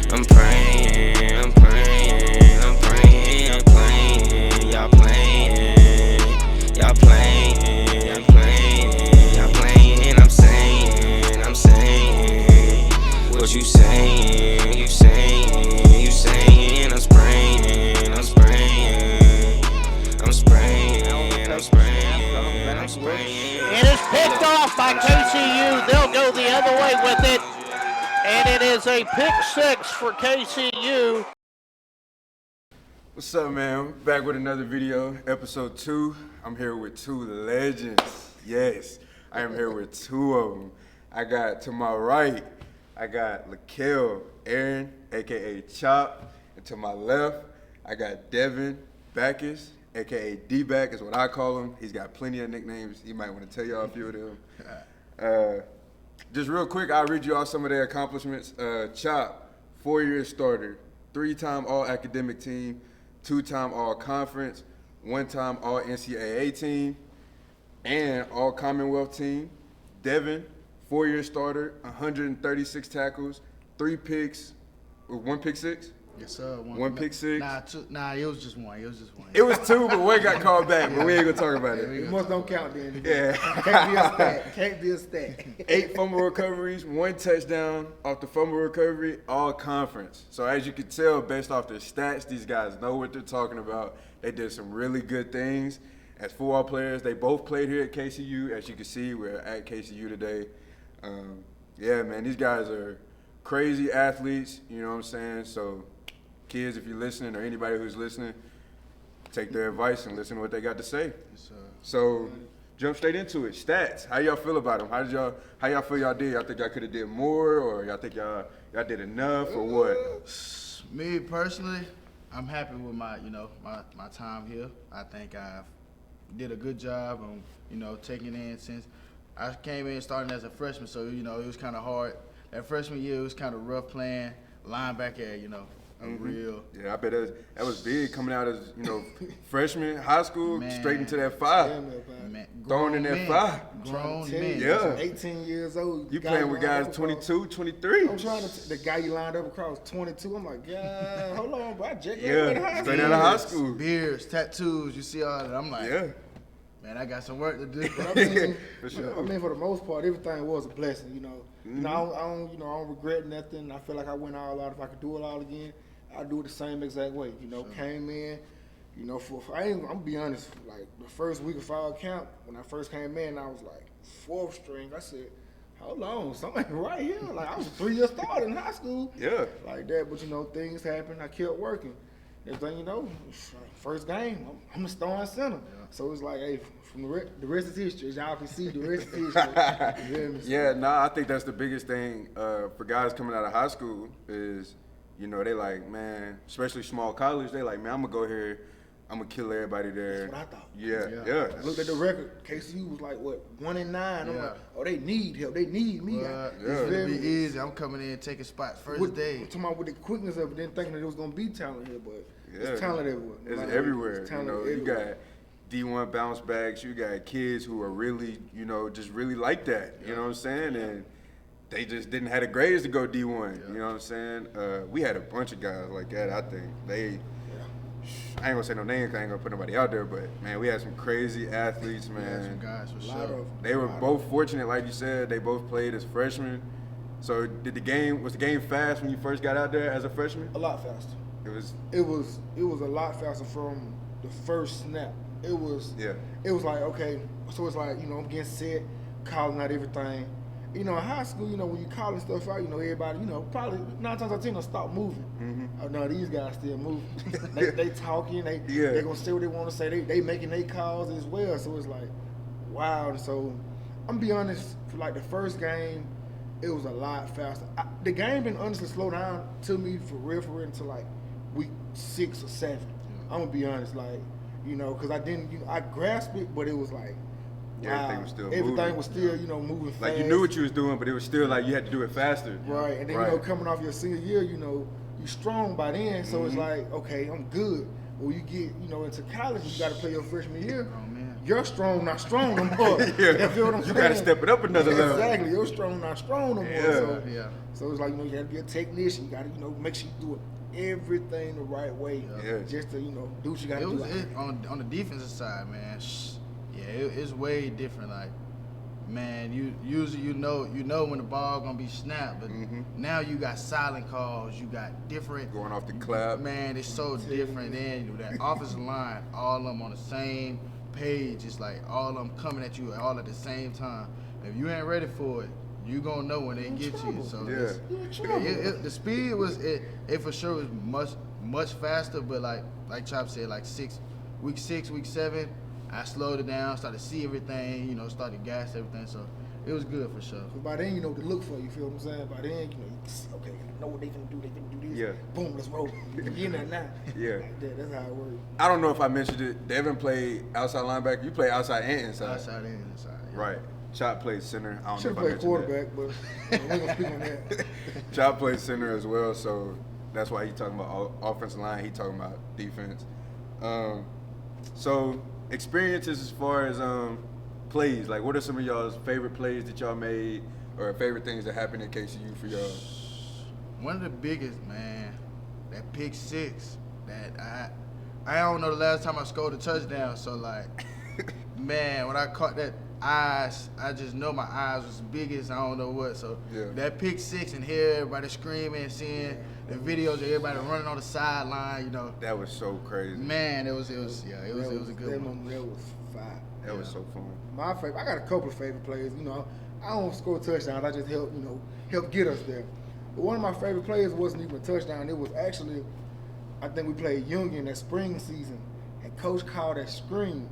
I'm praying, I'm praying, I'm praying, I'm playing, y'all playing, y'all playing, I'm playing, y'all playing, I'm saying, what you saying, you saying, you saying, I'm spraying, I'm spraying, I'm spraying, I'm spraying, I'm spraying. It is picked off by KCU. They'll go the other way with it. And it is a pick six for KCU. What's up, man? Back with another video, episode 2. I'm here with two legends. Yes, I am here with two of them. I got to my right, I got Lakel, Aaron, aka Chop, and to my left, I got Devin Backus, aka D-Back is what I call him. He's got plenty of nicknames. He might want to tell y'all a few of them. Just real quick, I'll read you all some of their accomplishments. Chop, 4-year starter, 3-time all-academic team, 2-time all-conference, 1-time all-NCAA team, and all-Commonwealth team. Devin, 4-year starter, 136 tackles, 3 picks, 1 pick six? Yes, sir. One pick six? Nah, it was just one. It was 2, but 1 got called back, but we ain't gonna talk about it. It must don't count then. Yeah. Can't be a stat. 8 fumble recoveries, 1 touchdown off the fumble recovery, all conference. So as you can tell, based off their stats, these guys know what they're talking about. They did some really good things. As football players, they both played here at KCU. As you can see, we're at KCU today. Yeah, man, these guys are crazy athletes, you know what I'm saying? So kids, if you're listening, or anybody who's listening, take their advice and listen to what they got to say. Yes, So jump straight into it. Stats. How y'all feel about them? How y'all feel y'all did? Y'all think y'all could have did more, or y'all think y'all did enough, or what? Me personally, I'm happy with my time here. I think I did a good job on taking in since I came in starting as a freshman. So it was kind of hard. That freshman year it was kind of rough playing linebacker. Real. Yeah, I bet that was big coming out as freshman, high school, Man. straight into that 5. Man, Throwing in that 5. Grown men. Yeah. 18 years old. You playing with guys 22, 23. I'm trying to. The guy you lined up across 22. I'm like, yeah, hold on, bro. I just Yeah, straight out of high school. Beards, tattoos. You see all that? I'm like, Yeah. man, I got some work to do. But I mean, For sure. I mean, for the most part, everything was a blessing. I don't regret nothing. I feel like I went all out. If I could do it all again, I'd do it the same exact way. Came in. I'm gonna be honest. Like the first week of fall camp, when I first came in, I was like 4th string. I said, hold on, something right here. Like I was a 3-year starter in high school. Yeah. Like that, but things happened. I kept working. Next thing you know, first game, I'm a starting center. Yeah. So it's like, hey, from the rest is history. As y'all can see, the rest is history. Yeah, I think that's the biggest thing for guys coming out of high school is, they like, man, especially small college, they like, man, I'm going to go here. I'm going to kill everybody there. That's what I thought. Yeah. I looked at the record. KCU was like, what, 1-9. I'm like, oh, they need help. They need me. It's going to be easy. I'm coming in taking spots first day. I'm talking about with the quickness of it, didn't think that it was going to be talent here, but it's talent everywhere. It's everywhere. You got D1 bounce backs. You got kids who are really, just really like that. You know what I'm saying? And they just didn't have the grades to go D1. You know what I'm saying? We had a bunch of guys like that. I think I ain't gonna say no names. I ain't gonna put nobody out there, but man, we had some crazy athletes, man. Some guys for sure. They were both fortunate, like you said. They both played as freshmen. So was the game fast when you first got out there as a freshman? A lot faster. It was a lot faster from the first snap. It was like, okay, so it's like, I'm getting set, calling out everything. In high school, when you calling stuff out, everybody, probably 9 times out of 10 will stop moving. Mm-hmm. Oh, no, these guys still moving. they talking, they gonna say what they want to say. They making their calls as well. So it's like, wow. And so I'm gonna be honest, for like the first game, it was a lot faster. The game didn't honestly slow down to me for real until like week 6 or 7. I'm gonna be honest, like, because I didn't, I grasped it, but it was like, everything was still moving. Everything was still, moving fast. Like you knew what you was doing, but it was still like you had to do it faster. Right, and then coming off your senior year, you strong by then, so it's like, okay, I'm good. When you get, into college, you got to play your freshman year. you're strong, not strong no more. Yeah. You feel what I'm saying? You gotta step it up another level. Exactly. You're strong, not strong no more. Yeah. So it's like, you gotta be a technician. You gotta, make sure you do it everything the right way. Yeah. Just to, do what you gotta do. On the defensive side, man. It's way different. Like, man, you usually you know when the ball gonna be snapped, but now you got silent calls, you got different Going off the clap. Man, it's so different. Then that offensive line, all of them on the same page. It's like all of them coming at you all at the same time. If you ain't ready for it, you gonna know when they get to you. So the speed was it for sure was much faster, but like Chop said, like week 6, week 7. I slowed it down, started to see everything, started to gas everything, so it was good for sure. But by then, you know what to look for, you feel what I'm saying? By then, okay, I know what they finna do, this. Yeah. Boom, let's roll. You know now. Yeah. That's how it works. I don't know if I mentioned it. Devin played outside linebacker. You play outside and inside. Outside and inside. Yeah. Right. Chop played center. I don't Should know have if I played mentioned quarterback, but we ain't gonna speak on that. Chop played center as well, so that's why he talking about offensive line. He talking about defense. So experiences as far as plays. Like, what are some of y'all's favorite plays that y'all made, or favorite things that happened in KCU for y'all? One of the biggest, man, that pick 6. That I don't know the last time I scored a touchdown. So man, when I caught that I just know my eyes was big as I don't know what. So that pick 6 and hear everybody screaming and seeing the videos of everybody running on the sideline, That was so crazy. Man, it was a good one. That was fire. That was so fun. My favorite, I got a couple of favorite plays. I don't score touchdowns. I just help get us there. But one of my favorite plays wasn't even a touchdown. It was actually, I think we played Union that spring season, and Coach called that screen,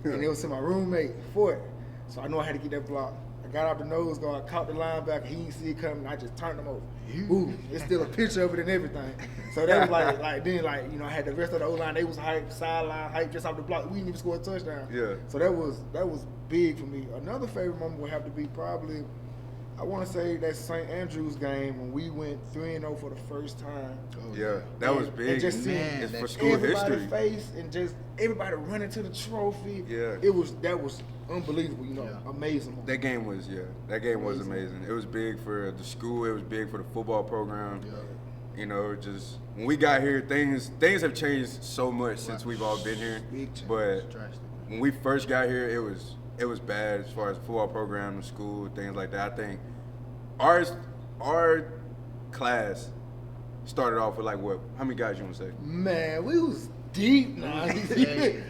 and it was to my roommate for it. So I know I had to get that block. I got out the nose guard, caught the linebacker. He didn't see it coming. I just turned him over. Boom! It's still a picture of it and everything. So that was then I had the rest of the O-line. They was hyped, sideline hyped, just off the block. We didn't even score a touchdown. Yeah. So that was big for me. Another favorite moment would have to be probably, I want to say that St. Andrews game when we went 3-0 for the first time. Yeah, that was big. And just seeing it's for school history. everybody's face and just everybody running to the trophy. Yeah. That was unbelievable. Amazing. That game was amazing. It was big for the school. It was big for the football program. Yeah. Just when we got here, things have changed so much since we've all been here. But when we first got here, it was bad as far as the football program, the school, things like that. I think our class started off with how many guys you want to say? Man, we was deep now.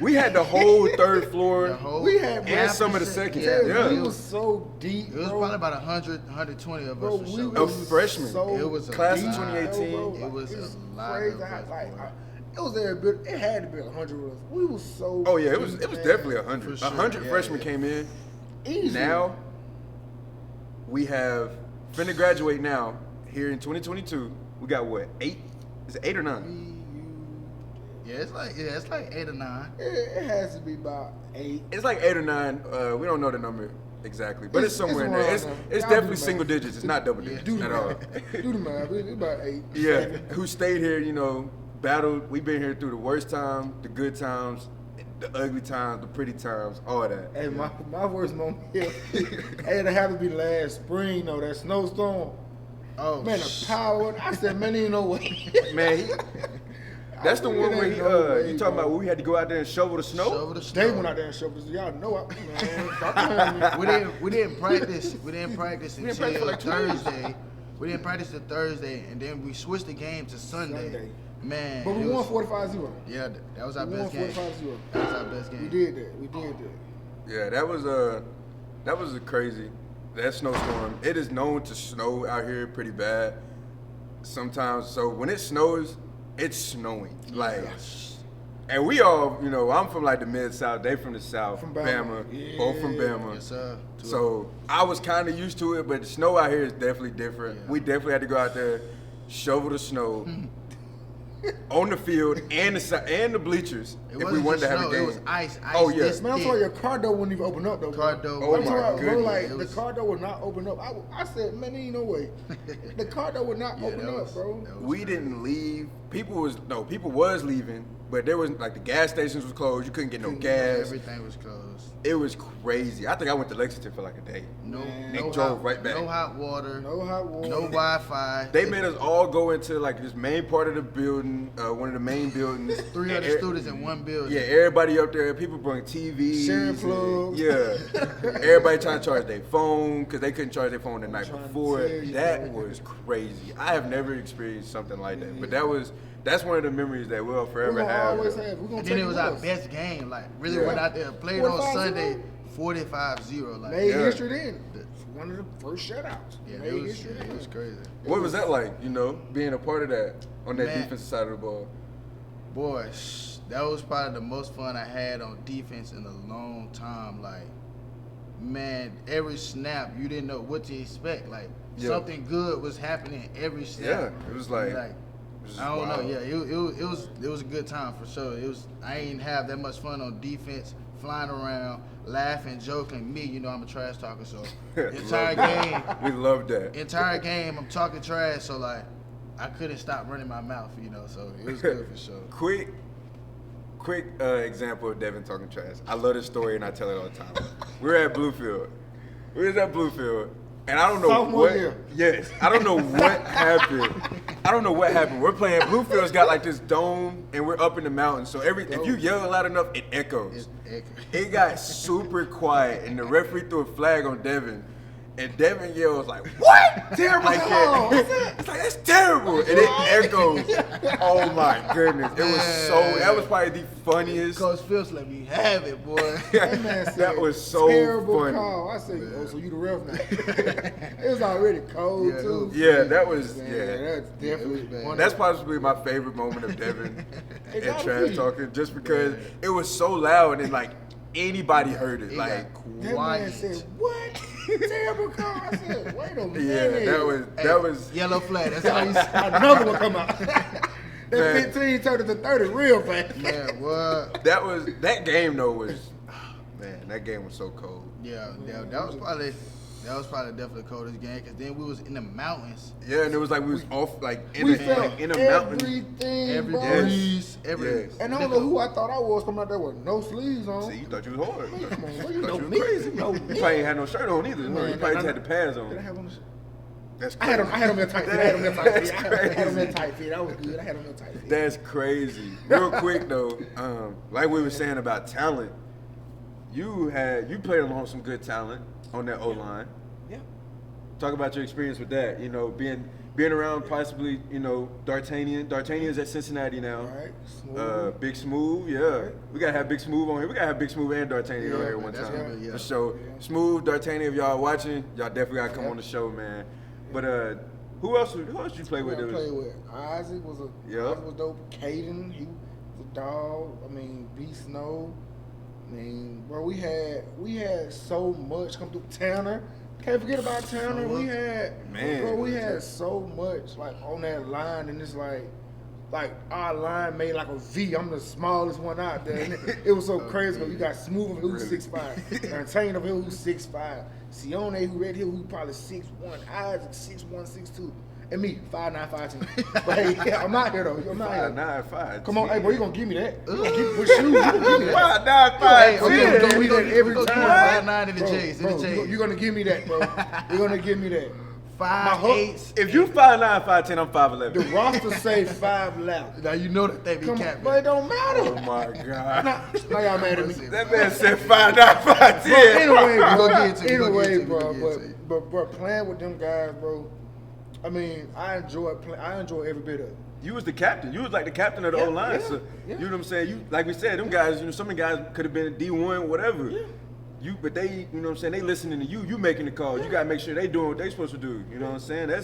We had the whole third floor. We had and some of the second. Yeah. We was so deep. It was probably about 100, 120 of us. Of freshmen. It was class of deep, 2018. It was a lot crazy. of us. It was there a bit. It had to be 100 of us. We was so. Oh yeah, it was definitely 100. Sure. 100 freshmen came in. Easy. Now we have finna graduate now here in 2022. We got what, 8? Is it 8 or 9? Yeah, it's like 8 or 9. It has to be about 8. It's like 8 or 9. We don't know the number exactly, but it's somewhere in there. It's definitely single digits. It's not double digits at all. Do the math. It's about 8. Yeah, who stayed here? Battled. We've been here through the worst times, the good times, the ugly times, the pretty times, all of that. Hey, my worst moment here, it had to be last spring though. That snowstorm. Oh man, the power. I said, man, ain't no way. Man, that's the one where you talking about where we had to go out there and shovel the snow? They went out there and shoveled the snow. Y'all know man. We didn't practice. We didn't practice until practice for like 2 days. Thursday. We didn't practice until Thursday, and then we switched the game to Sunday. Man, but we won 45-0. Yeah, that was our best game. 45-0. That was our best game. We did that. Yeah, that was a crazy. That snowstorm. It is known to snow out here pretty bad sometimes. So when it snows, it's snowing. And we all, I'm from the mid-south. They from the south. From Bama. Yeah. Both from Bama. Yes, sir. So I was kind of used to it, but the snow out here is definitely different. Yeah. We definitely had to go out there, shovel the snow. on the field and the bleachers It if we wanted to have snow, a game. It was ice. Oh, yeah. This Man, I'm thick. sorry, your car door wouldn't even open up though. Car bro. door. Oh, I'm my talking about, bro, goodness. like It was- the car door would not open up. I said, man, there ain't no way. The car door would not Yeah, open that up, was- bro. that was We crazy. didn't leave. People was leaving, but there was like the gas stations was closed. You couldn't get no gas. Everything was closed. It was crazy. I think I went to Lexington for like a day. No, Man. They no drove hot, right back. No hot water. No hot water. No Wi-Fi. They made us all go into like this main part of the building, one of the main buildings. 300 And students in one building. Yeah, everybody up there. People bring TVs. Sharing and- plugs. Yeah, everybody trying to charge their phone because they couldn't charge their phone the night trying to before. tell you, That bro. was crazy. I have never experienced something like that, but that's one of the memories that we'll We're forever gonna have. always though. have. We're gonna And take then it was with our us. best game. Like, really Yeah. went out there, played on 45-0. Sunday, 45-0. Like, Made Yeah. history then. One of the first shutouts. yeah, Made it was, history yeah, then. it was crazy. What was that like? Being a part of that on that Man. defensive side of the ball. Boy, that was probably the most fun I had on defense in a long time. Like, man, every snap, you didn't know what to expect. Like, Yeah. something good was happening every snap. Yeah, it was like. Like, it was I don't wild. know. Yeah, it was a good time for sure. I ain't have that much fun on defense, flying around, laughing, joking. Me, I'm a trash talker, so entire Love that. game, We love that. I'm talking trash. So like, I couldn't stop running my mouth. So it was good for sure. Quick example of Devin talking trash. I love this story and I tell it all the time. We were at Bluefield. And I don't know Sophomore what. year. Yes, I don't know what happened. We're playing. Bluefield's got like this dome, and we're up in the mountains. So if you yell loud enough, it echoes. It got super quiet, and the referee threw a flag on Devin. And Devin yells like, "What? Terrible Like call. that. It's like, that's terrible." And it echoes. Oh my goodness. It was that was probably the funniest. Coach Phillips let me have it, boy. That man said, That was so terrible funny. call. I said, oh, so you the ref now. It was already cold, Yeah, it too. was- Yeah, that was Man, yeah. that's definitely bad. one That's of- possibly my favorite moment of Devin It and gotta trash be. talking, just because it was so loud and like anybody heard it. It Like, got that man quiet. said, what? Terrible call. I said, wait a minute. yeah, that was Yellow flag. That's how you say. Another one come out. That Man. 15 turned into 30 real fast. Man, what? that game though was man, that game was so cold. Yeah, that was probably definitely the coldest game because then we was in the mountains. Yeah, and it was like we was off like in We a felt like, in a mountain. everything, Every bro. Yes. breeze, every. Yes. And I don't know who I thought I was coming out there with no sleeves on. See, you thought you was hard. You Come on, bro, thought you know you was me. crazy. You know You me. probably ain't had no shirt on either. Man, You probably I- just had the pads Did I on. have on the That's I crazy. had them in tight fit. I had them in tight That's fit. I had them in crazy. tight fit. That was good. I had them in tight fit. That's crazy. Real quick though, like we were saying about talent, you played along with some good talent on that O line. Yeah. Talk about your experience with that. Being around possibly D'Artagnan. D'Artagnan's at Cincinnati now. All right. Smooth. Big Smooth, yeah. We gotta have Big Smooth on here. We gotta have Big Smooth and D'Artagnan on Yeah, here man, one that's time. gonna be- yeah. For sure. Yeah. Smooth, D'Artagnan, if y'all watching, y'all definitely gotta come Yeah. on the show, man. But who else you play with? I that was- played with Isaac Yeah. Isaac was dope. Caden, he was a dog. I mean, B Snow. I mean, bro, we had so much come through. Tanner, can't forget about Tanner. We had so much like on that line, and it's like our line made like a V. I'm the smallest one out there. And it was so crazy. But you got Smooth over here who's 6'5", and Tane over here who's 6'5", Sione who right here who probably 6'1", Isaac 6'1", 6'2", and me 5'9", 5'10". But hey, yeah, I'm out here though. I'm out here. 5'9", 5'10". Come on, hey bro, you gonna give me that? You gonna give with shoes? You gonna give me that? 5'9", Hey, 5'10". okay, Give me that every we time. gonna 5'9" in the Bro, J's, in bro, the J's. you're gonna give me that, bro. You're gonna give me that. 5'8". If you 5'9", 5'10", I'm 5'11". The roster say 5 left. Now you know that they be Come on, capping. but it don't matter. Oh my God. Now y'all mad at me. That man said 5'9", 5'10". Anyway, We'll bro. get to you, we'll get Anyway, to you, bro. we'll get to you. But playing with them guys, bro. I mean, I enjoy every bit of it. You was the captain. You was like the captain of the Yeah, O-line. yeah, So yeah. you know what I'm saying? You like we said, them guys, some of the guys could have been D1, whatever. Yeah. But they, you know what I'm saying, they listening to you, you making the calls. You gotta make sure they doing what they supposed to do. You know what I'm saying? I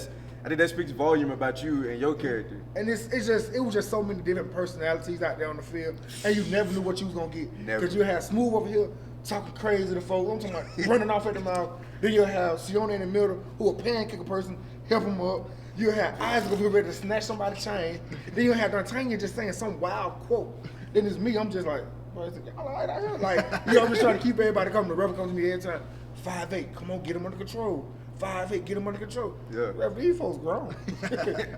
think that speaks volume about you and your character. And it was just so many different personalities out there on the field, and you never knew what you was gonna get. Never. Because you had Smooth over here talking crazy to folks. I'm talking about running off at the mouth. Then you'll have Sione in the middle, who a pancake person, help him up. You have eyes gonna be ready to snatch somebody's chain. Then you have D'Artagnan just saying some wild quote. Then it's me. I'm just like, bro, y'all all right out here? Like, I'm just trying to keep everybody coming. The referee comes to me every time. 5'8", come on, get him under control. 5'8", get him under control. Yeah. Referee, these folks grown.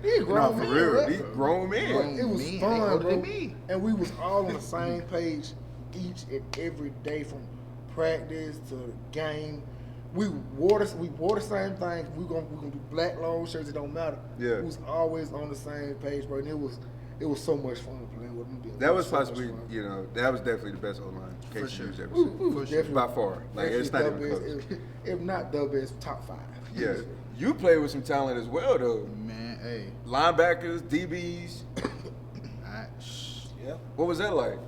He grown for men, real. right? These grown men. It was Men, fun, they older bro. than me. And we was all on the same page each and every day from practice to the game. We wore the same things. We gonna do black long shirts. It don't matter. Yeah. We was always on the same page, bro. And it was so much fun playing with them. That was so much possibly, fun. that was definitely the best O-line For KCU's sure. ever We seen. was definitely By far. Like, it's not even close. If not the best, top 5. Yeah. You played with some talent as well, though. Man, hey. Linebackers, DBs. Yeah. What was that like?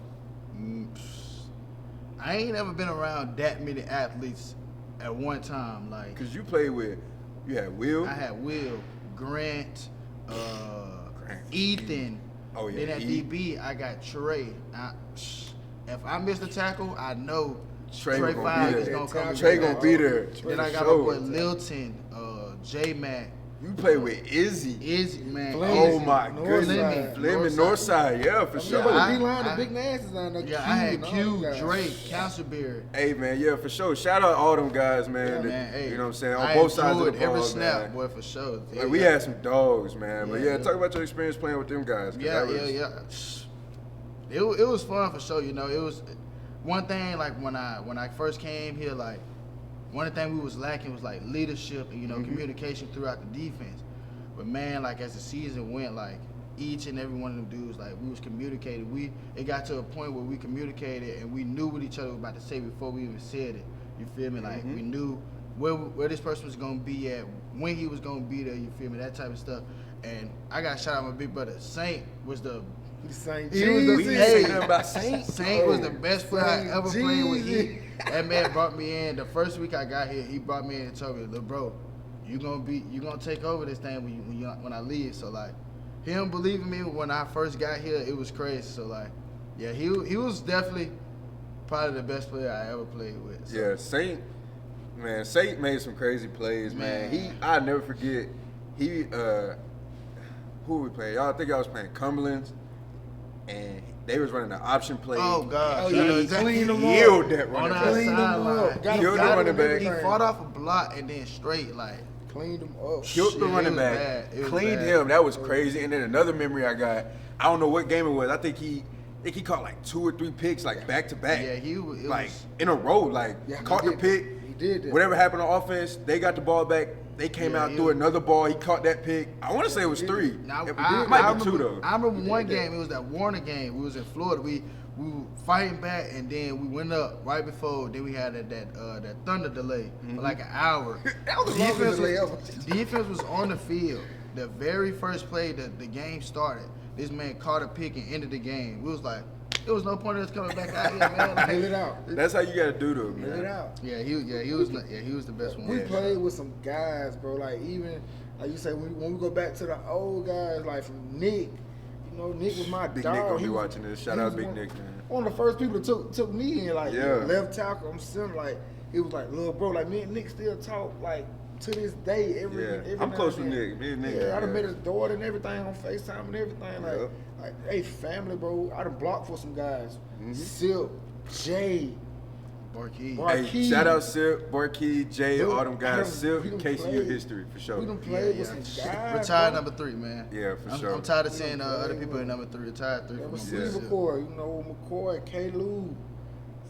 I ain't ever been around that many athletes at one time. Like, Because you played with, you had Will. I had Will, Grant, Ethan. Oh, yeah. Then at E. DB, I got Trey. If I miss the tackle, I know Trey Trey gonna Five be is there. going to come. Trey gonna be there. Then I got For my boy sure. Lilton, J-Mac. You played with Izzy. Izzy, man. Oh my Northside. goodness. Fleming, Northside, yeah, for Yeah, sure. but I- the D-line, the I- big nasties down there. Yeah, I had and all Q, them guys. Drake, Castleberry. Hey man, yeah, for sure. Shout out all them guys, man. Yeah, that- man, hey, you know what I'm saying? On I both sides of the enjoyed ball, every snap, man. boy, for sure. Like, we had some dogs, man. But Yeah, yeah, yeah. talk about your experience playing with them guys. 'cause Yeah, that was, yeah. It was fun for sure. You know, it was one thing. Like when I first came here, like one of the things we was lacking was like leadership and communication throughout the defense. But man, like as the season went, like each and every one of them dudes, like we was communicating. It got to a point where we communicated and we knew what each other was about to say before we even said it. You feel me? Like we knew where this person was gonna be at, when he was gonna be there. You feel me? That type of stuff. And I got shout out my big brother Saint was the. Saint He was the Jesus. say nothing about Saint. Saint was the best player I Saint ever played with. Jesus. That man brought me in the first week I got here. He brought me in and told me, "Look, bro, you gonna take over this thing when I leave." So like, him believing me when I first got here, it was crazy. So like, yeah, he was definitely probably the best player I ever played with. So. Yeah, Saint made some crazy plays, man. I'll never forget. Who we playing? I think I was playing Cumberland's, and they was running the option play. Oh God, Oh, yeah, clean them up. Killed that on running our back. Clean them sideline. up. Got Killed him, the got running him, back. He everything. fought off a block and then straight like. Cleaned them up. Killed the Shit, running it was back. bad. It was Cleaned bad. him. That was crazy. And then another memory I got. I don't know what game it was. I think he caught like 2 or 3 picks like back to back. Yeah, it like was. in a row. Like Yeah, caught he the did. pick. He did that. Whatever happened on offense, they got the ball back. They came Yeah, out he threw was- another ball. He caught that pick. I want to say it was 3. Now, It I might be remember, 2 though. I remember one game. It was that Warner game. We was in Florida. We were fighting back, and then we went up right before. Then we had that thunder delay for like an hour. That was the longest delay ever. Defense was on the field. The very first play that the game started, this man caught a pick and ended the game. We was like, there was no point in us coming back out here, man. Like, Nail it out. That's how you gotta do though, man. Nail it out. Yeah, he was the best one. We played with some guys, bro. Like even like you say, when we go back to the old guys, like from Nick. You know, Nick was my Big dog. Nick gonna He be was- watching this. Shout he out was Big one- Nick, man. One of the first people that took me in, like Yeah. left tackle. I'm sitting like he was like, little bro, like me and Nick still talk like to this day. Every I'm now close and with then. Nick. Me and Nick, Yeah, I done yeah. met his daughter and everything on FaceTime and everything. Yep. Like hey, family, bro. I done blocked for some guys. Mm-hmm. Silk, Jay. Barkey. Bar- Hey, Marquis. shout out Silk, Barkey, Jay, Dude, all them guys. Silk, we done KCU played- history for sure. We done played with some guys. Retired bro. number 3, man. Yeah, for sure. I'm tired of We seeing done other played people in with- number 3. Retired 3 Yeah, from but number Steve 2. McCoy, you know, McCoy, K-Lou,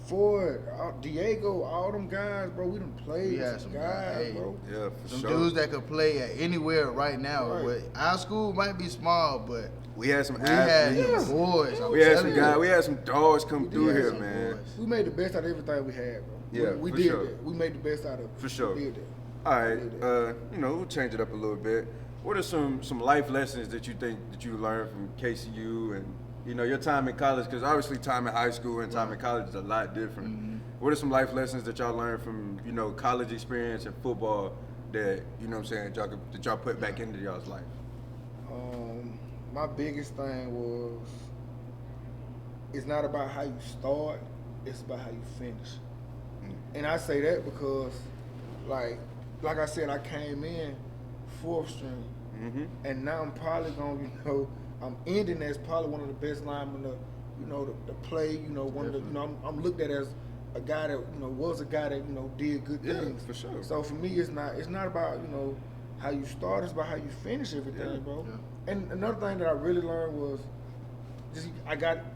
Ford, Diego, all them guys, bro. We done played We with had some some guys, guys, hey. bro. Yeah, for Some sure. dudes that could play at anywhere right now. Right. But our school might be small, but We had some we had athletes. some boys. I'm We had telling some you. guys. We had some dogs come We through did here, have some man. boys. We made the best out of everything we had, bro. Yeah, we for did sure. that. We made the best out of it. For sure. We did that. All right, we'll change it up a little bit. What are some life lessons that you think that you learned from KCU and your time in college? Because obviously time in high school and time in college is a lot different. Mm-hmm. What are some life lessons that y'all learned from college experience and football that that y'all put back into y'all's life? My biggest thing was it's not about how you start, it's about how you finish. And I say that because, like I said, I came in 4th string. and now I'm probably gonna, I'm ending as probably one of the best linemen to play. One of the, I'm looked at as a guy that was a guy that did good things. For sure. So for me, it's not about how you start, it's about how you finish everything, bro. Yeah. And another thing that I really learned was just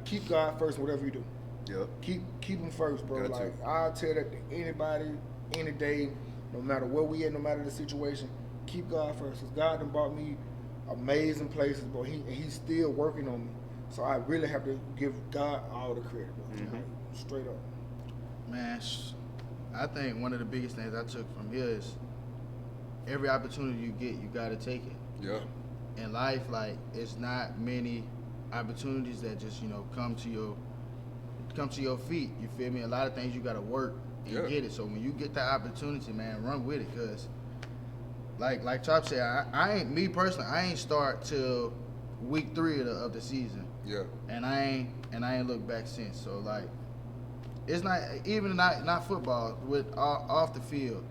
keep God first in whatever you do. Yeah. Keep him first, bro. I'll tell that to anybody, any day, no matter where we at, no matter the situation. Keep God first. Cause God done brought me amazing places, bro. He's still working on me. So I really have to give God all the credit, bro. Straight up. Man, I think one of the biggest things I took from here is every opportunity you get, you gotta take it. Yeah. In life, it's not many opportunities that just come to your feet. You feel me? A lot of things you gotta work and get it. So when you get that opportunity, man, run with it. Cause like Chop said, I ain't start till week 3 of the season. Yeah. And I ain't looked back since. So it's not football, with off the field.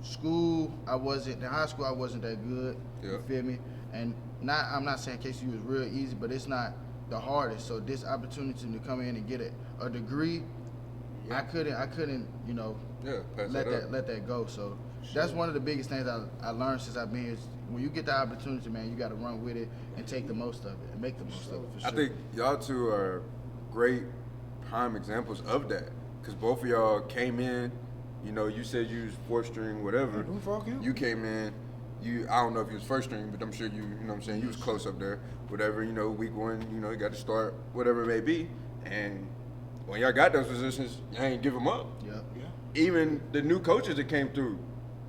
School, in high school I wasn't that good. Yeah. You feel me? And I'm not saying KCU is real easy, but it's not the hardest. So this opportunity to come in and get a degree, I couldn't let that go. So that's one of the biggest things I learned since I've been here. When you get the opportunity, man, you got to run with it and take the most of it and make the most of it. For sure. I think y'all two are great prime examples of that, because both of y'all came in. You said you was 4th string, whatever. You came in. I don't know if you was 1st string, but I'm sure you know what I'm saying, you was close up there. Whatever, week 1, you got to start, whatever it may be. And when y'all got those positions, y'all ain't give them up. Yeah. Even the new coaches that came through,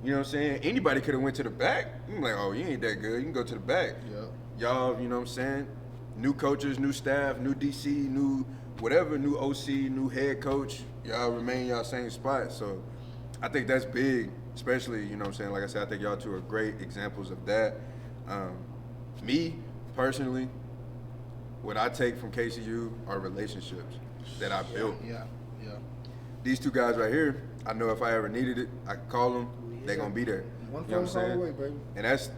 you know what I'm saying, anybody could have went to the back. I'm like, oh, you ain't that good. You can go to the back. Yeah. Y'all, you know what I'm saying, new coaches, new staff, new DC, new whatever, new OC, new head coach. Y'all remain y'all same spot. So I think that's big, especially, you know what I'm saying, like I said, I think y'all two are great examples of that. Me, personally, what I take from KCU are relationships that I built. Yeah. These two guys right here, I know if I ever needed it, I could call them, they're going to be there. One phone call away, baby. And that's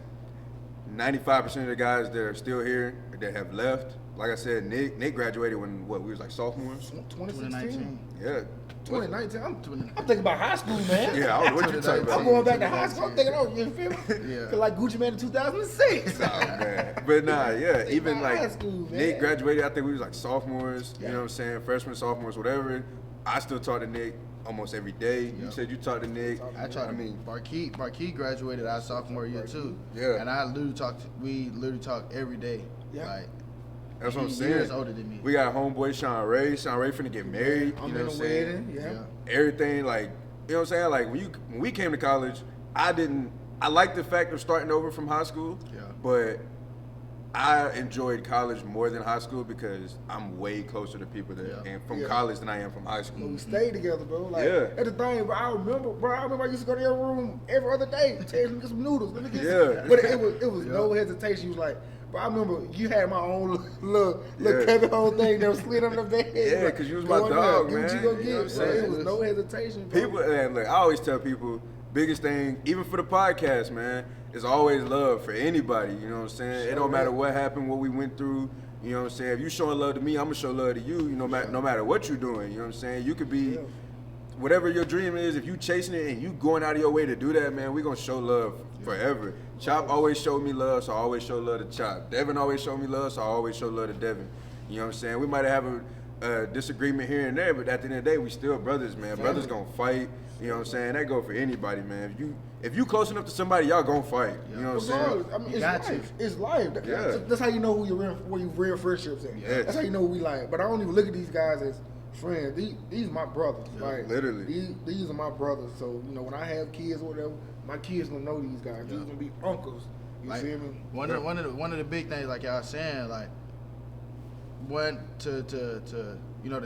95% of the guys that are still here, that have left. Like I said, Nick graduated when, we was sophomores? 2016? Yeah. 2019. I'm thinking about high school, man. Yeah, what you talking about? I'm going back to high school. I'm thinking, you feel me? Yeah. Feel like Gucci Man in 2006. Oh, man. But nah, yeah, even high school, Nick graduated, I think we was sophomores, you know what I'm saying, freshmen, sophomores, whatever. I still talk to Nick almost every day. You said you talked to Nick. Barkey graduated our sophomore year too. Yeah. And we literally talk every day. Yeah. That's what I'm saying. Years older than me. We got homeboy Sean Ray. Sean Ray finna get married. I'm you know in what I'm a saying? wedding. Yeah. Everything, you know what I'm saying? When we came to college, I liked the fact of starting over from high school. Yeah. But I enjoyed college more than high school because I'm way closer to people from college than I am from high school. But we stayed together, bro. That's the thing, bro. I remember I used to go to your room every other day. Tell you, get some noodles. Let me get some. But it was no hesitation. You was like, bro, I remember you had my own little Kevin Hole thing that was slid under the bed. Yeah, because you was my dog, man. What you gonna You know what I'm get, saying? It was no hesitation, bro. People, and look, I always tell people, biggest thing, even for the podcast, man, is always love for anybody. You know what I'm saying? It don't matter what happened, what we went through. You know what I'm saying? If you showing love to me, I'm gonna show love to you. No matter what you're doing. You know what I'm saying? You could be whatever your dream is. If you chasing it and you going out of your way to do that, man, we gonna show love forever. Chop always showed me love, so I always show love to Chop. Devin always showed me love, so I always show love to Devin. You know what I'm saying? We might have a disagreement here and there, but at the end of the day, we still brothers, man. Brothers gonna fight. You know what I'm saying? That go for anybody, man. If you close enough to somebody, y'all gonna fight. You know what I'm saying? I mean, it's life. It's life. That's how you know where your real friendships at. Yes. That's how you know who we like. But I don't even look at these guys as friends. These are my brothers. Literally. These are my brothers. So, when I have kids or whatever, my kids gonna know these guys. These gonna be uncles. You feel me? One of the big things, like y'all saying, the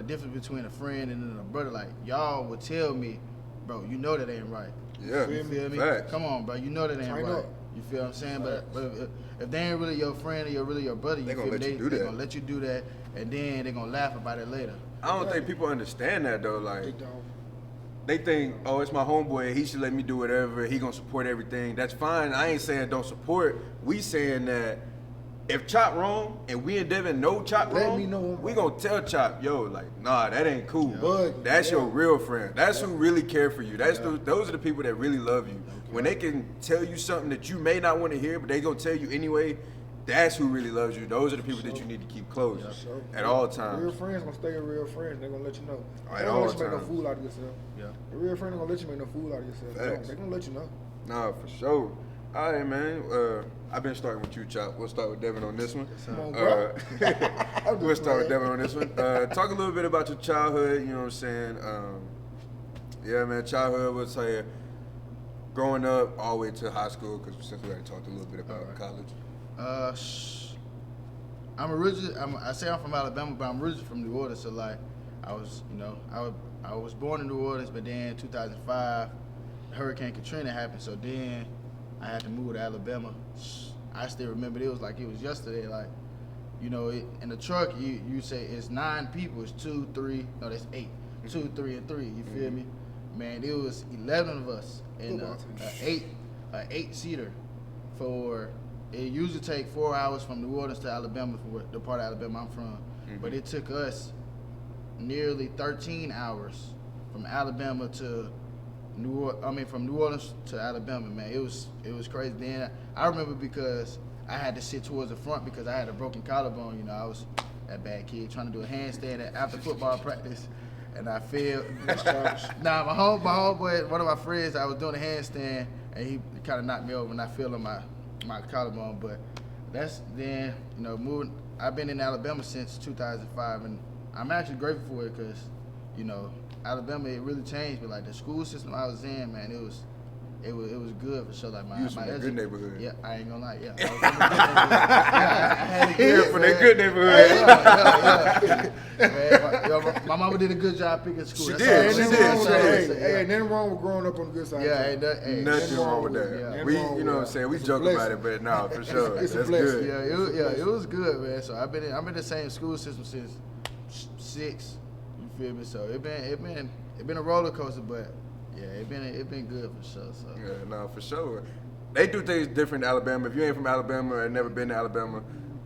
difference between a friend and a brother, y'all would tell me, bro, you know that ain't right. Yeah. You feel me? Facts. Come on, bro, you know that ain't right. Up. You feel what I'm saying? But if they ain't really your friend or you're really your brother, They gonna let you do that, and then they're gonna laugh about it later. I don't think people understand that though. They don't. they think, oh, it's my homeboy, he should let me do whatever, he gonna support everything. That's fine. I ain't saying don't support. We saying that if Chop wrong and we and Devin know Chop Let wrong, me know. we gonna tell Chop, yo, like, nah, that ain't cool. But, That's your real friend. That's who really care for you. That's those are the people that really love you. When they can tell you something that you may not want to hear, but they gonna tell you anyway, that's who really loves you. Those are the people that you need to keep close at all times. Real friends gonna stay real friends. They're gonna let you know. At They don't all let you make no times. fool out of yourself. Yeah. A real friend ain't gonna let you make no fool out of yourself. Facts. They're gonna let you know. Nah, for sure. All right, man. I've been starting with you, Chop. We'll start with Devin on this one. Come on, bro. We'll start with Devin on this one. Talk a little bit about your childhood. You know what I'm saying? Yeah, man. Childhood was growing up all the way to high school, because since we already talked a little bit about college. I'm originally. I say I'm from Alabama, but I'm originally from New Orleans. So like, I was born in New Orleans, but then 2005, Hurricane Katrina happened. So then I had to move to Alabama. I still remember it was like it was yesterday. Like, in the truck, you say it's 9 people. It's 2, 3. No, that's 8. 2, 3, and 3. You feel me? Man, it was 11 of us in a 8-seater. It usually take 4 hours from New Orleans to Alabama, for the part of Alabama I'm from. But it took us nearly 13 hours from Alabama to from New Orleans to Alabama, man. It was crazy. Then I remember because I had to sit towards the front because I had a broken collarbone. I was that bad kid trying to do a handstand after football practice, and I fell. Nah, my homeboy, one of my friends, I was doing a handstand, and he kind of knocked me over, and I fell on my collarbone. But that's then, moving. I've been in Alabama since 2005, and I'm actually grateful for it because, Alabama, it really changed me. Like the school system I was in, man, it was good for sure. Like You was from a good neighborhood. Yeah, I ain't gonna lie. Yeah, I was from a good neighborhood. Yeah, I had it good, From man. that good neighborhood. Man, my mama did a good job picking school. She That's did. all She I'm did. saying. She Hey, nothing wrong with growing up on the good side. Yeah, too. ain't Nothing wrong with Yeah. that. Nothing wrong You know what I'm with saying? We It's a joke about blessing. it, but no, for sure. It's a That's blessing. good. It was good, man. So I'm in the same school system since 6. You feel me? So it been a roller coaster, but yeah, it been good for sure. So Yeah, no, for sure. They do things different in Alabama. If you ain't from Alabama or never been to Alabama,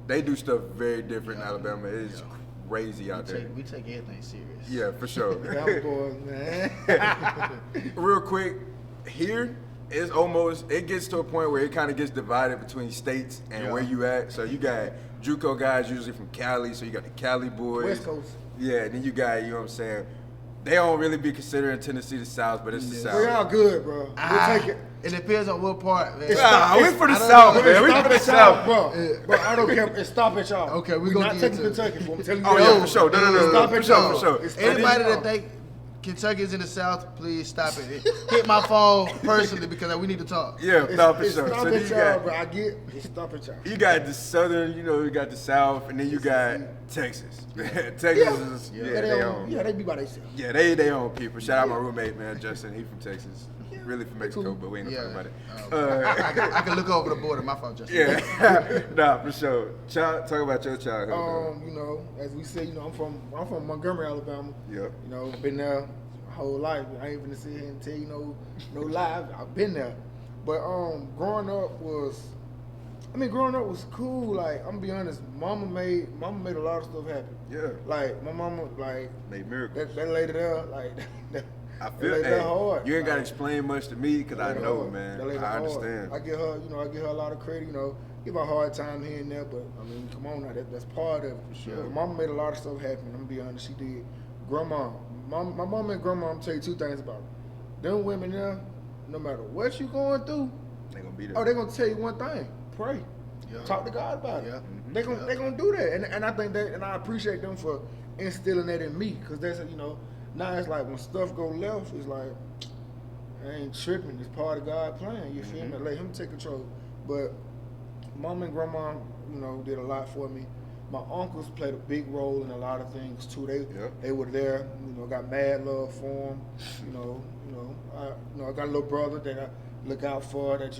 they do stuff very different in Alabama. It is crazy out there. we take everything serious. Yeah, for sure. Them boys, man. Real quick, here it gets to a point where it kind of gets divided between states and where you at. So you got JUCO guys usually from Cali, so you got the Cali boys. West Coast. Yeah, then you got, you know what I'm saying, they don't really be considering Tennessee the South, but it's the South. We all good, bro. We'll take it. It depends on what part, man. Nah, we for the South, man. We for the South. Bro, I don't care. Stop at y'all. Okay, we We're gonna not get taking to Kentucky. I'm telling you. Oh, that. yeah, for sure. No. Stop For at sure, y'all. for sure. It's Anybody wrong. that think Kentucky's in the South, please stop it. Hit my phone personally because we need to talk. Yeah, no, for It's sure. stop So then at you y'all, got, bro. I get. It's stop at y'all. you got the Southern, you got the South, and then you got Texas. Texas is, they own. Yeah, they be by themselves. Yeah, they own people. Shout out my roommate, man, Justin. He from Texas. Really from Mexico, but we ain't gonna talk about it. I can look over the border. My fault, Justin. Yeah, nah, for sure. Talk about your childhood. As we say, I'm from Montgomery, Alabama. Yep. Been there my whole life. I ain't gonna sit here and tell you no lie. I've been there. But growing up was cool. Like, I'm gonna be honest, mama made a lot of stuff happen. Yeah. Like my mama, like made miracles. that lady there, like I that feel lady there hard. you ain't gotta Like, explain much to me because I that lady know, hard. man. That lady I hard. understand. I give her a lot of credit. Give her a hard time here and there, but I mean, come on now, that's part of it. For sure. Mama made a lot of stuff happen. I'm gonna be honest, she did. Grandma, my mom and grandma, I'm gonna tell you 2 things about them. Them women there, no matter what you going through, They gonna be there. oh, they gonna tell you one thing: pray, talk to God about it. Yeah. They gonna do that, and I think that, and I appreciate them for instilling that in me, because that's now it's like when stuff go left, it's like I ain't tripping. It's part of God's plan. You feel me? Let Him take control. But Mom and Grandma, did a lot for me. My uncles played a big role in a lot of things too. They were there. Got mad love for them. I got a little brother that I look out for. That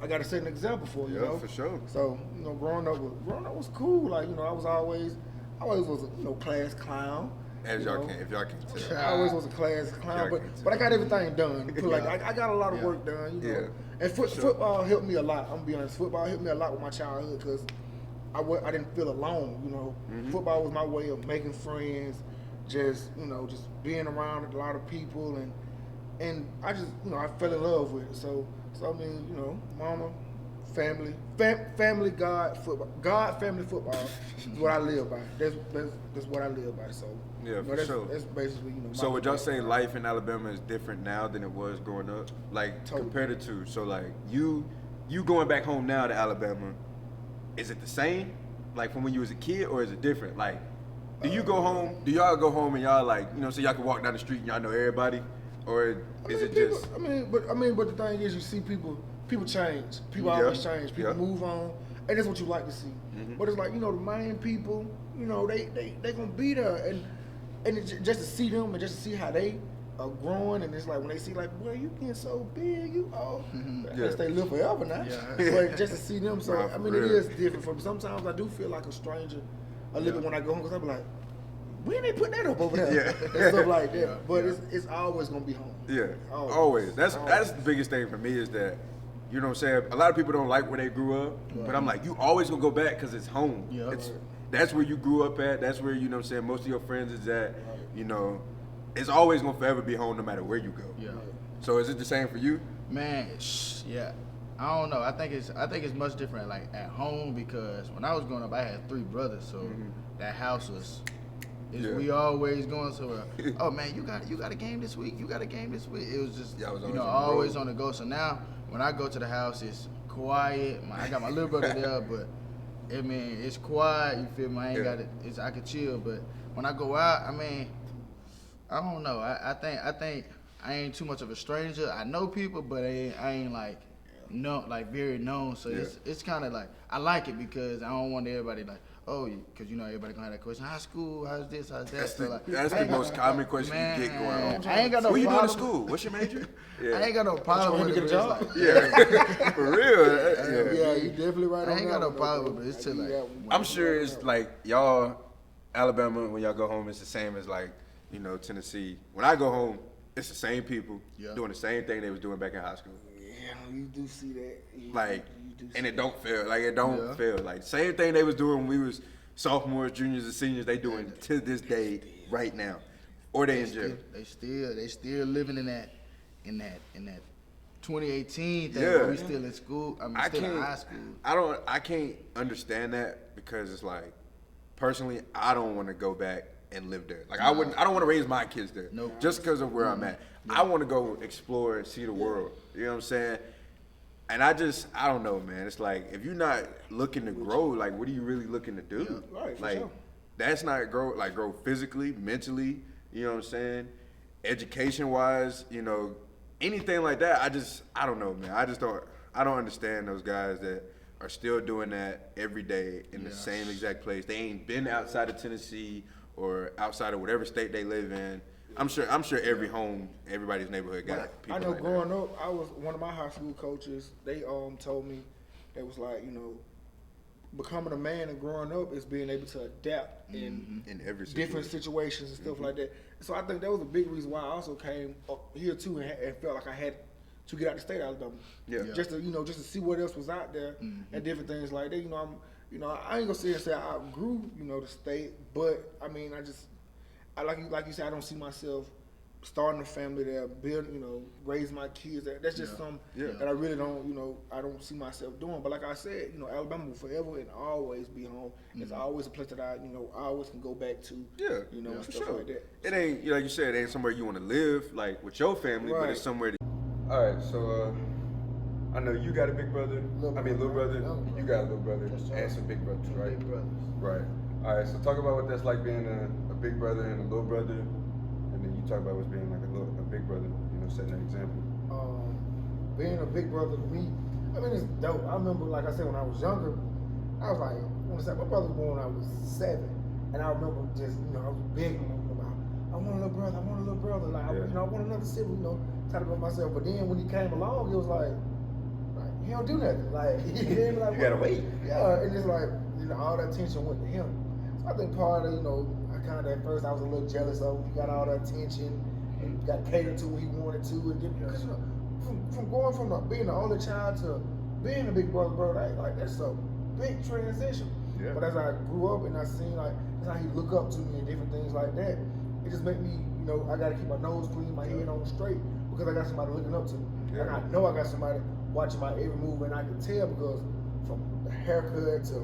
I got to set an example for. Yeah, for sure. So growing up was cool. Like I was always was a class clown. As y'all can, if y'all can tell. I always was a class clown, but I got everything done. I got a lot of work done, you know. Yeah. And football helped me a lot. I'm gonna be honest. Football helped me a lot with my childhood because I didn't feel alone, you know. Football was my way of making friends, just being around a lot of people, and I just I fell in love with it. So I mean, mama, family, family football is what I live by. That's what I live by. So yeah, for sure. That's basically So would y'all say life in Alabama is different now than it was growing up, like compared to? So like you going back home now to Alabama, is it the same, like from when you was a kid, or is it different? Like, do you go home? Do y'all go home and y'all like so y'all can walk down the street and y'all know everybody, or is it people, just? But the thing is, you see people change. People always change. People move on, and that's what you like to see. But it's like the main people, they gonna be there, and just to see them and just to see how they are growing, and it's like when they see like, boy, you getting so big, you old. I guess they live forever now. But just to see them, so it is different. For sometimes I do feel like a stranger a little bit when I go home because I be like, when they put that up over there, and stuff like that. But it's always gonna be home. Yeah, always. That's the biggest thing for me is that. You know what I'm saying? A lot of people don't like where they grew up, but I'm like, you always gonna go back because it's home. Yeah. That's where you grew up at. That's where, you know what I'm saying, most of your friends is at. It's always gonna forever be home no matter where you go. Yeah. So is it the same for you? Man, yeah. I don't know. I think it's much different like at home because when I was growing up, I had 3 brothers, so that house was. We always going somewhere. Oh man, you got a game this week. You got a game this week. It was just always on the go. So now when I go to the house, it's quiet. I got my little brother there, but it's quiet. You feel me? I ain't got it. I could chill. But when I go out, I don't know. I think I ain't too much of a stranger. I know people, but I ain't like very known. So it's kind of like I like it because I don't want everybody like. Oh, because everybody gonna have that question. How's school? How's this? How's that? That's the most common question you get going on. I ain't got no problem. What you doing in school? What's your major? I ain't got no problem with it. Get a job? For real. Yeah, you definitely right. I ain't got no problem with it. It's just like I'm sure it's like y'all, Alabama, when y'all go home, it's the same as like Tennessee. When I go home, it's the same people doing the same thing they was doing back in high school. Yeah, you do see that. And it don't feel like like same thing they was doing when we was sophomores, juniors, and seniors. They doing to this day right now, or they in jail. They still living in that 2018 thing where we still in school. Still in high school. I can't understand that because it's like personally, I don't want to go back and live there. Like I don't want to raise my kids there. Nope. Just because of where I'm at. I want to go explore and see the world. You know what I'm saying? And I don't know, man. It's like, if you're not looking to grow, like, what are you really looking to do? Yeah, right, like, that's not grow physically, mentally, you know what I'm saying? Education-wise, anything like that, I don't know, man. I don't understand those guys that are still doing that every day in the same exact place. They ain't been outside of Tennessee or outside of whatever state they live in. I'm sure every home, everybody's neighborhood got people. I know like growing up, I was one of my high school coaches. They told me they was like, becoming a man and growing up is being able to adapt in every different situations and stuff like that. So I think that was a big reason why I also came up here too and felt like I had to get out the state of Alabama. Yeah. Just to see what else was out there and different things like that. I ain't gonna sit here and say I outgrew the state, but I like you said, I don't see myself starting a family there, raise my kids there. That's just something that I really don't, I don't see myself doing. But like I said, Alabama will forever and always be home. It's always a place that I always can go back to. And for stuff sure. like that. It ain't, like you said, it ain't somewhere you want to live, like with your family, but it's somewhere. All right, so I know you got a big brother. Little brother. You got a little brother and some big brothers, right? Big brothers. Right. All right. So talk about what that's like being a big brother and a little brother, and then you talk about what's being like a big brother. Setting an example. Being a big brother to me, it's dope. I remember, like I said, when I was younger, I was like, my brother was born when I was 7, and I remember just I was big about I want a little brother. Like I want another sibling. Try to go myself. But then when he came along, it was like he don't do nothing. Like he like, you gotta wait. Yeah, and it's like all that attention went to him. So I think part of kind of at first I was a little jealous of him. He got all the attention and got catered to when he wanted to, and then, because you know, from going from being the only child to being a big brother, bro, that's a big transition. Yeah. But as I grew up and I seen like that's how he look up to me and different things like that, it just made me, you know, I gotta keep my nose clean, my head on straight, because I got somebody looking up to me. Yeah. And I know I got somebody watching my every move, and I can tell because from the haircut to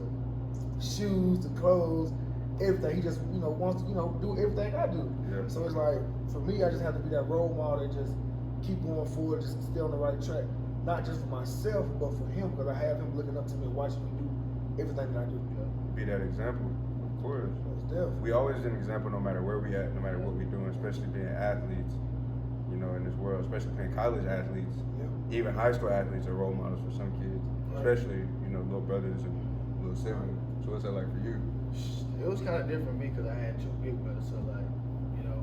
shoes to clothes, everything, he just, you know, wants to, you know, do everything I do. Yeah. So it's like, for me, I just have to be that role model and just keep going forward, just stay on the right track. Not just for myself, but for him, because I have him looking up to me and watching me do everything that I do. Be that example, of course. We always an example no matter where we at, no matter what we doing, especially being athletes, you know, in this world, especially being college athletes. Yeah. Even high school athletes are role models for some kids, especially, you know, little brothers and little siblings. So what's that like for you? It was kind of different for me because I had two big brothers. So like, you know,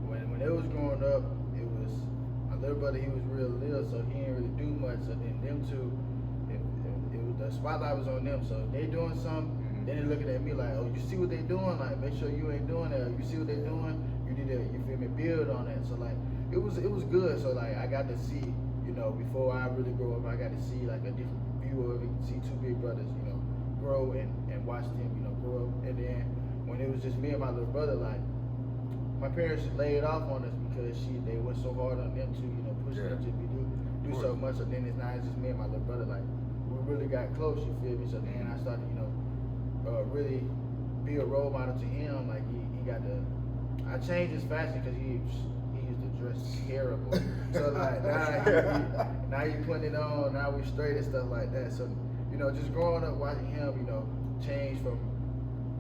when they was growing up, it was my little brother. He was real little, so he didn't really do much. So then them two, it was the spotlight was on them. So if they doing something, then they looking at me like, oh, you see what they doing? Like, make sure you ain't doing that. You see what they doing? You need to, you feel me, build on that. So like, it was good. So like, I got to see, you know, before I really grow up, I got to see like a different view of it. See two big brothers, you know, grow and watch them, you know, grow up. And then when it was just me and my little brother, like, my parents laid off on us because they went so hard on them to, you know, push them to do so much. So then it's just me and my little brother, like, we really got close, you feel me? So then I started, you know, really be a role model to him. Like he got to, I changed his fashion because he used to dress terrible. So like now he putting it on, now we straight and stuff like that. So, you know, just growing up watching him, you know, change from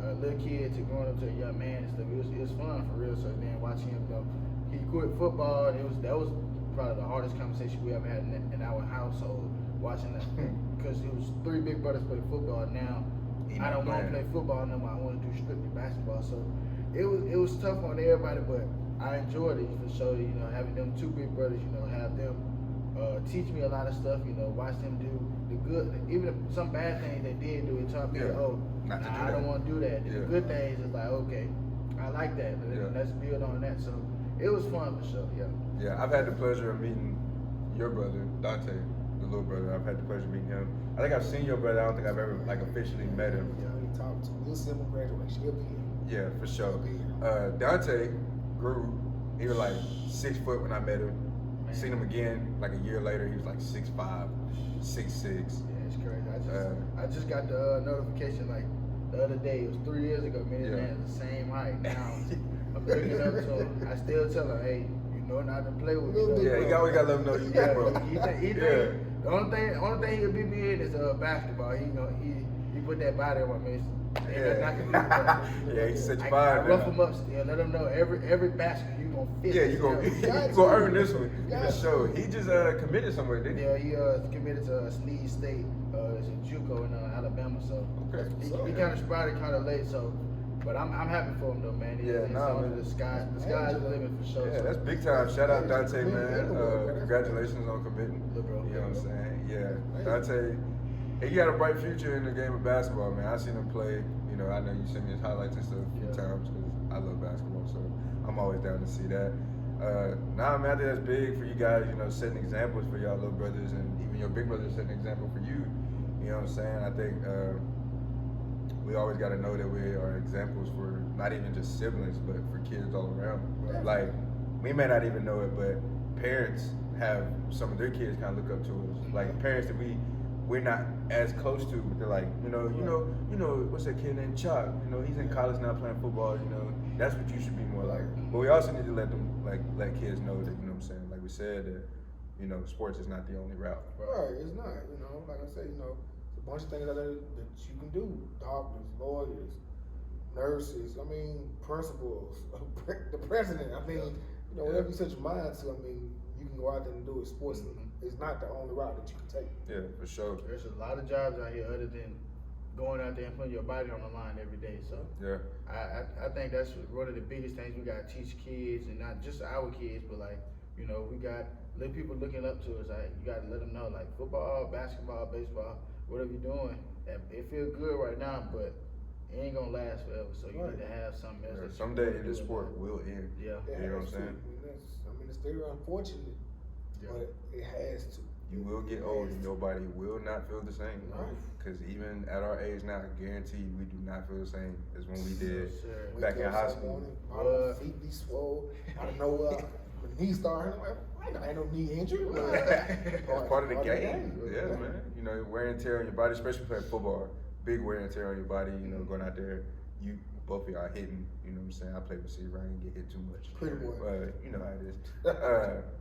a little kid to growing up to a young man and stuff, it was fun for real. So then watching him go, he quit football, and that was probably the hardest conversation we ever had in our household, watching that, because it was three big brothers play football. Now I don't want to play football no more. I want to do strictly basketball. So it was tough on everybody, but I enjoyed it for sure. You know, having them two big brothers, you know, have them teach me a lot of stuff. You know, watch them do the good, even some bad things they did do. It taught me, I don't want to do that. The good things is like, okay, I like that. Let's build on that. So it was fun for sure. Yeah. Yeah, I've had the pleasure of meeting your brother, Dante, the little brother. I've had the pleasure of meeting him. I think I've seen your brother. I don't think I've ever like officially met him. Yeah, he talked to me. We'll see him on graduation. He'll be here. Yeah, for sure. Dante grew. He was like 6 foot when I met him. Seen him again like a year later. He was like 6'5", 6'6". Yeah, it's crazy. I just got the notification like the other day. It was 3 years ago. Me and man is the same height now. I'm looking up to him. I still tell him, hey, you know not to play with me. Yeah, he always gotta let him know you big, bro. The only thing he'll beat me in is basketball. He put that body on me. Yeah, he set your body. I rough him up still. Let him know every basket you gonna fit. Yeah, you gonna earn this one for sure. He just committed somewhere, didn't he? Yeah, he committed to Sneed State. It's in JUCO in Alabama. So he kind of sprouted kind of late. So, but I'm happy for him though, man. The sky's the limit for sure. Yeah, that's big time. Shout out Dante, man. Congratulations on committing. You know what I'm saying? Yeah, Dante. He got a bright future in the game of basketball, man. I seen him play. You know, I know you sent me his highlights and stuff a few times because I love basketball, so I'm always down to see that. Man, I think that's big for you guys. You know, setting examples for y'all little brothers, and even your big brothers setting an example for you. You know what I'm saying? I think we always got to know that we are examples for not even just siblings, but for kids all around. Like, we may not even know it, but parents have some of their kids kind of look up to us. Like parents that we're not as close to, but they're like, you know, what's that kid named Chuck? You know, he's in college now playing football. You know, that's what you should be more like. But we also need to let them let kids know that, you know what I'm saying, like we said, that, you know, sports is not the only route. Right, it's not. You know, like I said, you know, it's a bunch of things out there that you can do. Doctors, lawyers, nurses. I mean, principals, the president. I mean, you know, whatever you set your mind to. I mean, you can go out there and do it. Sports is not the only route that you can take. Yeah, for sure. There's a lot of jobs out here other than going out there and putting your body on the line every day. So yeah, I think that's one of the biggest things we got to teach kids, and not just our kids, but like, you know, we got little people looking up to us. You got to let them know, like football, basketball, baseball, whatever you're doing, it feels good right now, but it ain't gonna last forever. So you need to have something else. Yeah, someday this sport will end. Yeah. You know what I'm saying? I mean, it's very unfortunate, but it has to. You will get old and your body will not feel the same. Right. Because even at our age now, I guarantee you we do not feel the same as when we did Wake back in up high some school. morning, all my feet be swole. I don't know my knee started. I ain't no knee injury. That's part of the game. Yeah, man. You know, wear and tear on your body, especially playing football. Big wear and tear on your body. You know, going out there, both of y'all hitting. You know what I'm saying? I play receiver. I ain't get hit too much. Pretty boy. But you know how it is.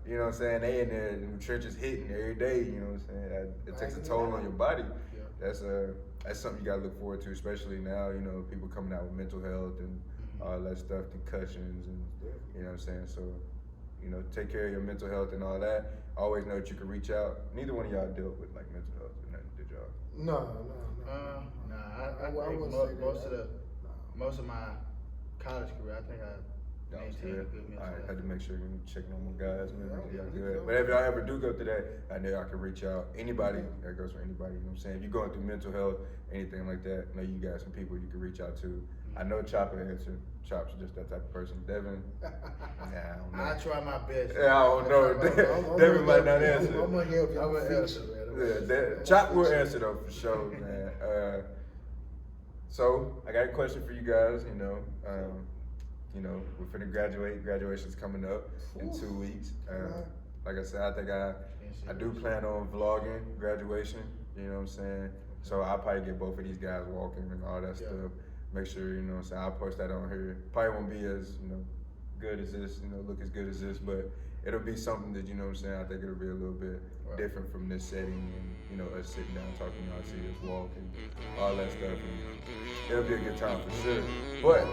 You know what I'm saying? They in there in the trenches hitting every day. You know what I'm saying? It takes a toll on your body. That's something you gotta look forward to, especially now. You know, people coming out with mental health and all that stuff, concussions, and you know what I'm saying. So, you know, take care of your mental health and all that. Always know that you can reach out. Neither one of y'all dealt with like mental health or nothing, did y'all? No. I think most of my college career, I think I maintained a good mental I health. had to make sure you're checking on my guys, man. Y'all good. But if y'all ever do go through that, I know y'all can reach out. Anybody, that goes for anybody, you know what I'm saying? If you're going through mental health, anything like that, I know you got some people you can reach out to. I know Chop will answer. Chop's just that type of person. Devin, I don't know. I try my best. Yeah, I don't know. Devin might not answer. I'm gonna help you. I'm gonna answer, man. Yeah, Chop will answer though for sure, man. So I got a question for you guys. You know, we're finna graduate. Graduation's coming up in 2 weeks. Like I said, I think I do plan on vlogging graduation. You know what I'm saying? So I'll probably get both of these guys walking and all that stuff. Make sure, you know what I'm saying, I'll post that on here. Probably won't be as, you know, good as this, you know, look as good as this, but it'll be something that, you know what I'm saying, I think it'll be a little bit different from this setting and, you know, us sitting down talking, y'all see us walk and all that stuff. And it'll be a good time for sure. But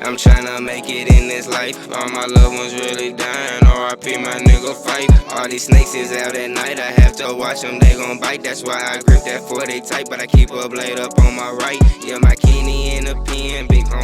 I'm tryna make it in this life. All my loved ones really dying. R.I.P. my nigga fight. All these snakes is out at night. I have to watch them, they gon' bite. That's why I grip that 40 tight. But I keep a blade up on my right. Yeah, my kidney in the pen. Big home.